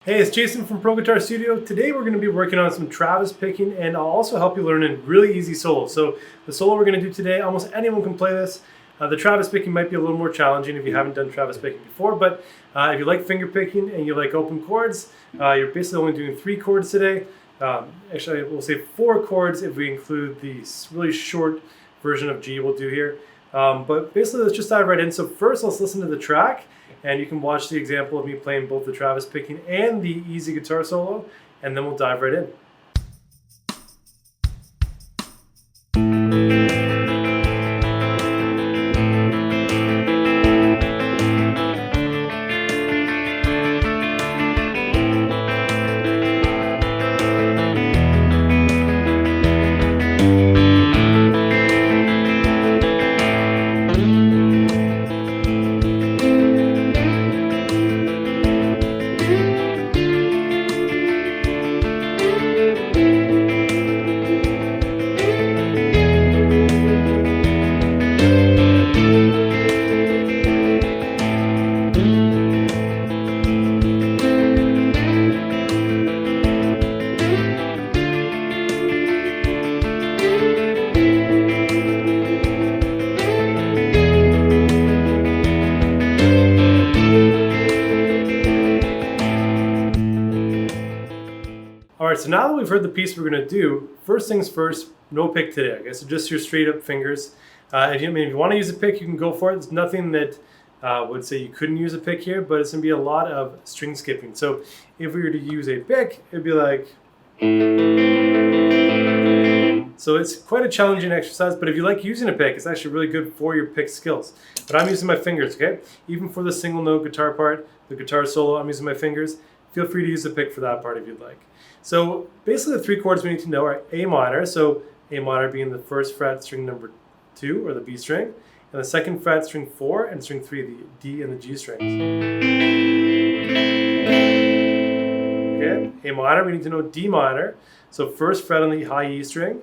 Hey, it's Jason from Pro Guitar Studio. Today we're going to be working on some Travis picking, and I'll also help you learn a really easy solo. So the solo we're going to do today, almost anyone can play this. The Travis picking might be a little more challenging if you haven't done Travis picking before, but if you like finger picking and you like open chords, you're basically only doing 3 chords today. Actually, we'll say 4 chords if we include the really short version of G we'll do here. But basically, let's just dive right in. So first, let's listen to the track. And you can watch the example of me playing both the Travis picking and the easy guitar solo, and then we'll dive right in. All right, so now that we've heard the piece we're going to do, first things first, no pick today, okay? So just your straight up fingers. If you want to use a pick, you can go for it. There's nothing that would say you couldn't use a pick here, but it's going to be a lot of string skipping. So if we were to use a pick, it'd be like... So it's quite a challenging exercise, but if you like using a pick, it's actually really good for your pick skills. But I'm using my fingers, okay? Even for the single note guitar part, the guitar solo, I'm using my fingers. Feel free to use a pick for that part if you'd like. So basically the 3 chords we need to know are A minor, so A minor being the first fret, string number 2, or the B string, and the second fret, string 4, and string 3, the D and the G strings. Okay, A minor, we need to know D minor, so first fret on the high E string,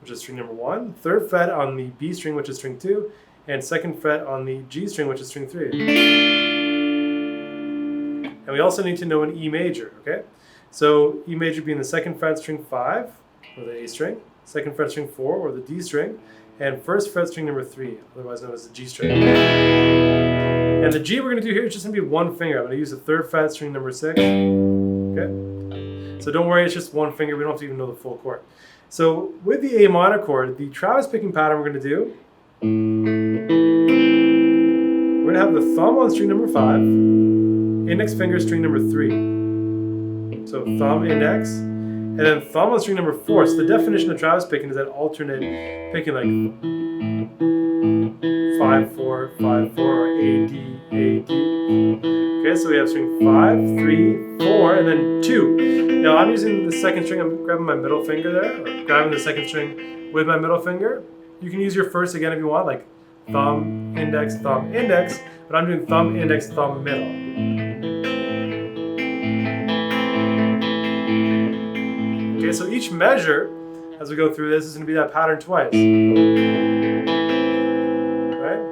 which is string number 1, third fret on the B string, which is string 2, and second fret on the G string, which is string 3. And we also need to know an E major, okay? So E major being the second fret, string 5, or the A string, second fret, string 4, or the D string, and first fret, string number 3, otherwise known as the G string. And the G we're going to do here is just going to be one finger. I'm going to use the third fret, string number 6, okay? So don't worry, it's just one finger. We don't have to even know the full chord. So with the A minor chord, the Travis picking pattern we're going to do, we're going to have the thumb on string number 5, index finger, string number 3. So thumb, index, and then thumb on string number 4. So the definition of Travis picking is that alternate picking, like 5-4, 5-4, or A-D, A-D. Okay, so we have string 5, 3, 4, and then 2. Now I'm using the second string, I'm grabbing my middle finger there, or grabbing the second string with my middle finger. You can use your first again if you want, like thumb, index, but I'm doing thumb, index, thumb, middle. Okay, so each measure, as we go through this, is going to be that pattern twice. Right?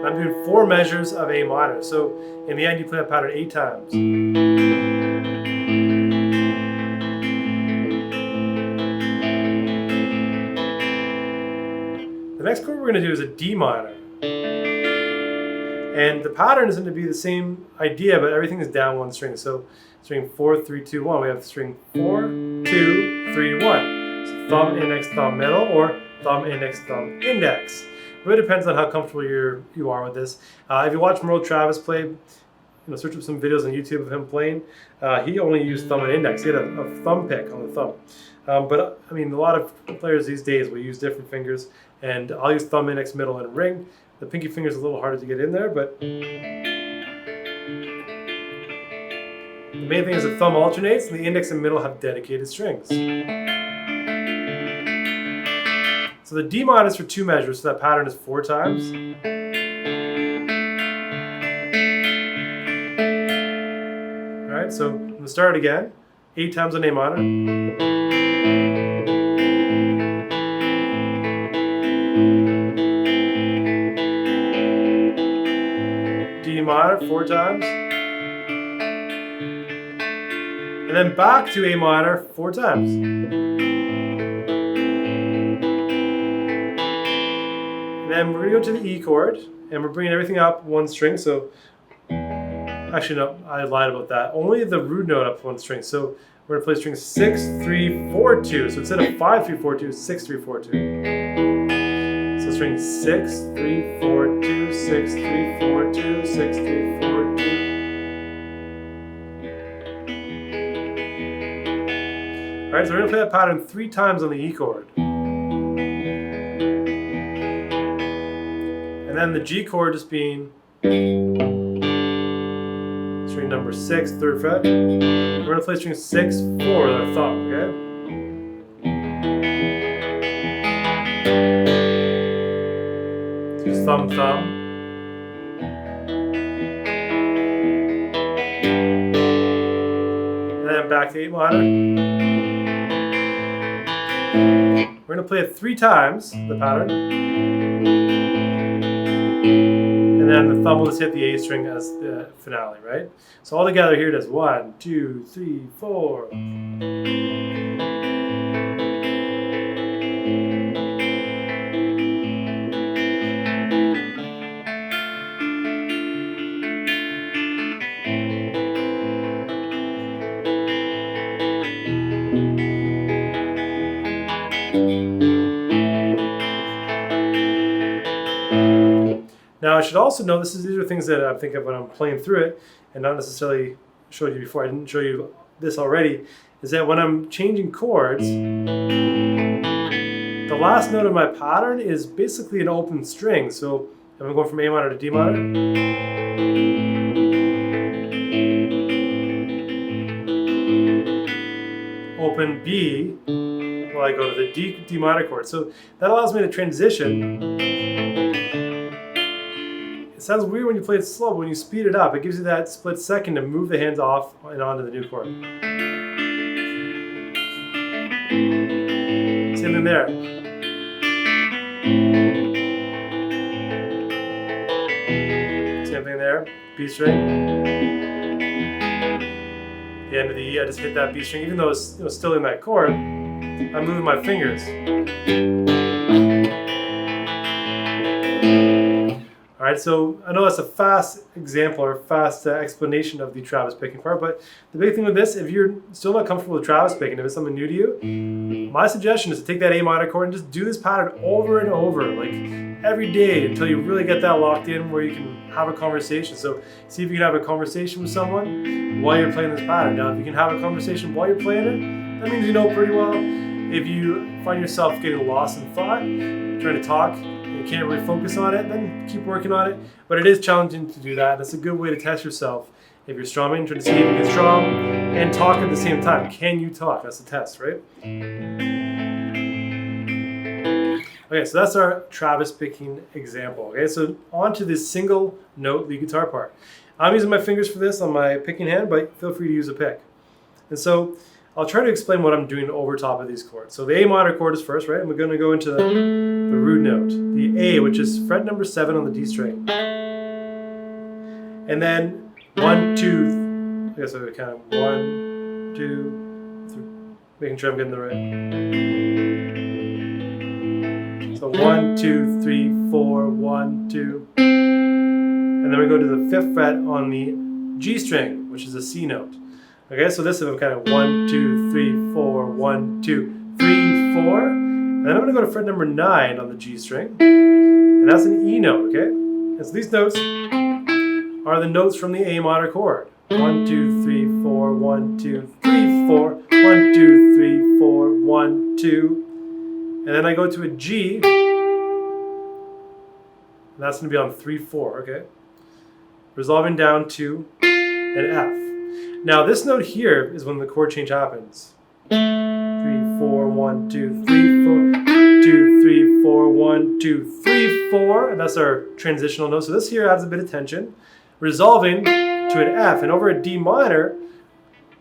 I'm doing 4 measures of A minor. So in the end, you play that pattern 8 times. The next chord we're going to do is a D minor. And the pattern is going to be the same idea, but everything is down one string. So string 4, 3, 2, 1. We have string 4, 2, 3, 1. So thumb, index, thumb, middle, or thumb, index, thumb, index. It really depends on how comfortable you are with this. If you watch Merle Travis play, search up some videos on YouTube of him playing. He only used thumb and index. He had a thumb pick on the thumb. But I mean, a lot of players these days will use different fingers, and I'll use thumb, index, middle, and ring. The pinky finger is a little harder to get in there, but the main thing is the thumb alternates, and the index and middle have dedicated strings. So the D minor is for 2 measures, so that pattern is 4 times. All right, so I'm going to start again. 8 times on A minor. minor 4 times. And then back to A minor 4 times. And then we're going to go to the E chord, and we're bringing everything up 1 string. So, actually no, I lied about that. Only the root note up 1 string. So we're going to play string 6, 3, 4, 2. So instead of 5, 3, 4, 2, 6, 3, 4, 2. So string 6, 3, 4, 2, 6, 3, 4, 2, 6, 3, 4, 2. All right, so we're going to play that pattern 3 times on the E chord. And then the G chord just being string number 6, 3rd fret. We're going to play string 6, 4 with our thumb, okay? So just thumb, thumb. And then back to 8 minor. We're going to play it 3 times, the pattern. And then the thumb will just hit the A string as the finale, right? So all together here it is 1, 2, 3, 4. Now I should also know these are things that I'm thinking of when I'm playing through it, and not necessarily showed you before. I didn't show you this already. Is that when I'm changing chords, the last note of my pattern is basically an open string. So if I'm going from A minor to D minor, open B, while I go to the D minor chord. So that allows me to transition. It sounds weird when you play it slow, but when you speed it up, it gives you that split second to move the hands off and onto the new chord. Same thing there. Same thing there. B string. The end of the E, I just hit that B string, even though it's still in that chord. I'm moving my fingers. All right, so I know that's a fast example or fast explanation of the Travis picking part, but the big thing with this, if you're still not comfortable with Travis picking, if it's something new to you, my suggestion is to take that A minor chord and just do this pattern over and over, like every day until you really get that locked in where you can have a conversation. So see if you can have a conversation with someone while you're playing this pattern. Now, if you can have a conversation while you're playing it, that means you know pretty well. If you find yourself getting lost in thought, trying to talk, you can't really focus on it, then keep working on it. But it is challenging to do that. That's a good way to test yourself. If you're strumming, try to see if you can strum and talk at the same time. Can you talk? That's the test, right? Okay, so that's our Travis picking example. Okay, so on to this single note lead guitar part. I'm using my fingers for this on my picking hand, but feel free to use a pick. And so I'll try to explain what I'm doing over top of these chords. So the A minor chord is first, right? And we're going to go into the root note, the A, which is fret number 7 on the D string. And then 1, 2, I guess I would count 1, 2, 3, making sure I'm getting the right. So 1, 2, 3, 4, 1, 2. And then we go to the 5th fret on the G string, which is a C note. Okay, so this is kind of 1, 2, 3, 4, 1, 2, 3, 4. And then I'm going to go to fret number 9 on the G string. And that's an E note, okay? And so these notes are the notes from the A minor chord. 1, 2, 3, 4, 1, 2, 3, 4, 1, 2, 3, 4, 1, 2. And then I go to a G. And that's going to be on 3, 4, okay? Resolving down to an F. Now this note here is when the chord change happens. 3, 4, 1, 2, 3, 4, 2, 3, 4, 1, 2, 3, 4, and that's our transitional note. So this here adds a bit of tension, resolving to an F. And over a D minor,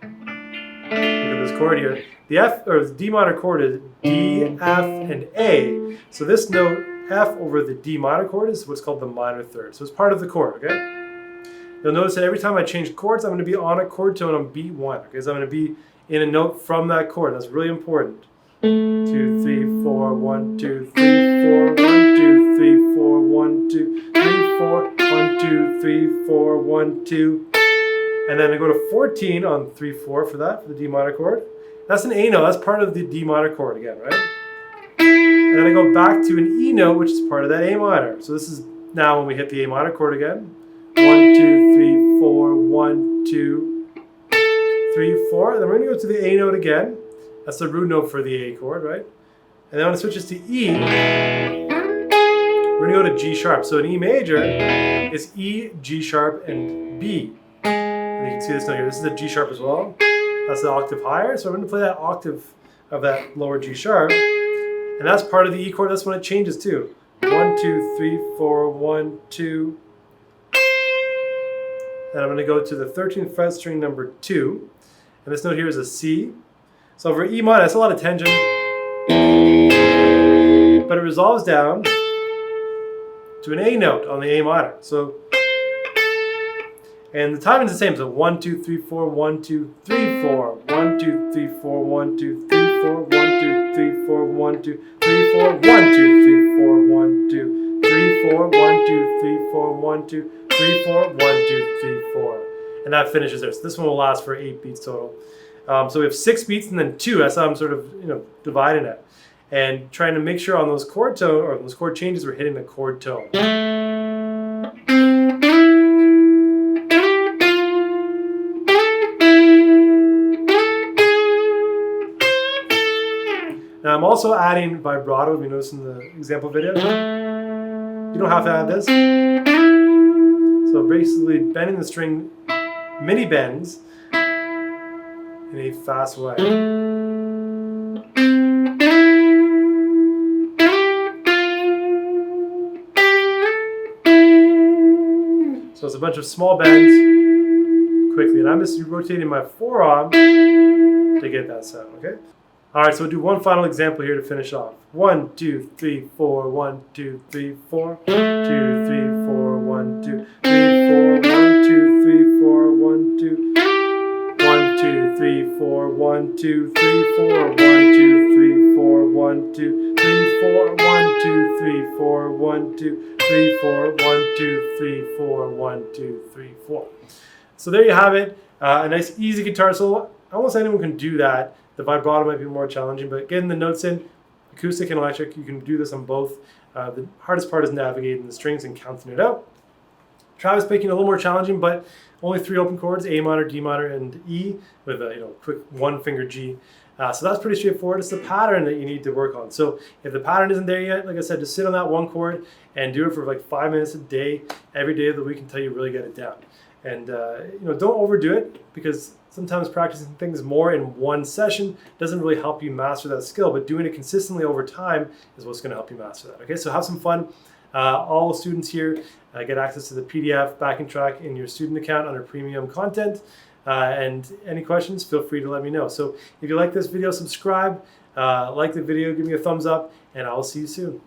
look at this chord here. The F or the D minor chord is D, F, and A. So this note F over the D minor chord is what's called the minor third. So it's part of the chord, okay? you'll notice that every time I change chords, I'm going to be on a chord tone on beat 1. Okay, so I'm going to be in a note from that chord. That's really important. 2, 3, 4, 1, 2, 3, 4, 1, 2, 3, 4, 1, 2, 3, 4, 1, 2, 3, 4, 1, 2. And then I go to 14 on 3, 4 for that, for the D minor chord. That's an A note, that's part of the D minor chord again, right? And then I go back to an E note, which is part of that A minor. So this is now when we hit the A minor chord again. 1, 2, 3, 4, 1, 2, 3, 4. And then we're going to go to the A note again. That's the root note for the A chord, right? And then when it switches to E, we're going to go to G sharp. So in E major, it's E, G sharp, and B. And you can see this note here. This is a G sharp as well. That's the octave higher. So I'm going to play that octave of that lower G sharp. And that's part of the E chord. That's when it changes too. 1, 2, 3, 4, 1, 2. And I'm going to go to the 13th fret string number 2. And this note here is a C. So for E minor, that's a lot of tension. But it resolves down to an A note on the A minor. So, and the timing is the same. So 1, 2, 3, 4, 1, 2, 3, 4. 1, 2, 3, 4, 1, 2, 3, 4. 1, 2, 3, 4, 1, 2, 3, 4. 1, 2, 3, 4, 1, 2, 3, 4. 1, 2, 3, 4, 1, 2, 3, 4. 1, 2, 3, 4. And that finishes there. So this one will last for 8 beats total. So we have 6 beats and then 2. That's how I'm sort of dividing it, and trying to make sure on those chord tone or those chord changes we're hitting the chord tone. Now I'm also adding vibrato. If you notice in the example video, you don't have to add this. So basically bending the string, mini bends in a fast way. So it's a bunch of small bends quickly, and I'm just rotating my forearm to get that sound, okay? All right, so we'll do one final example here to finish off. 1, 2, 3, 4, 1, 2, 3, 4, 2, 3, 4, 1, 2, 3, 4, 1, 2, 3, 4, 1, 2, 1, 2, 3, 4, 1, 2, 3, 4, 1, 2, 3, 4, 1, 2, 3, 4, 1, 2, 3, 4, 1, 2, 3, 4, 1, 2, 3, 4, 1, 2, 3, 4. So there you have it. A nice easy guitar solo. Almost anyone can do that. The vibrato might be more challenging, but getting the notes in, acoustic and electric, you can do this on both. The hardest part is navigating the strings and counting it out. Travis picking a little more challenging, but only 3 open chords: A minor, D minor, and E, with a quick 1-finger G. So that's pretty straightforward. It's the pattern that you need to work on. So if the pattern isn't there yet, like I said, just sit on that 1 chord and do it for like 5 minutes a day, every day of the week until you really get it down. And don't overdo it, because sometimes practicing things more in one session doesn't really help you master that skill, but doing it consistently over time is what's going to help you master that. Okay, so have some fun. All students here get access to the PDF backing track in your student account under premium content. And any questions, feel free to let me know. So if you like this video, subscribe, like the video, give me a thumbs up, and I will see you soon.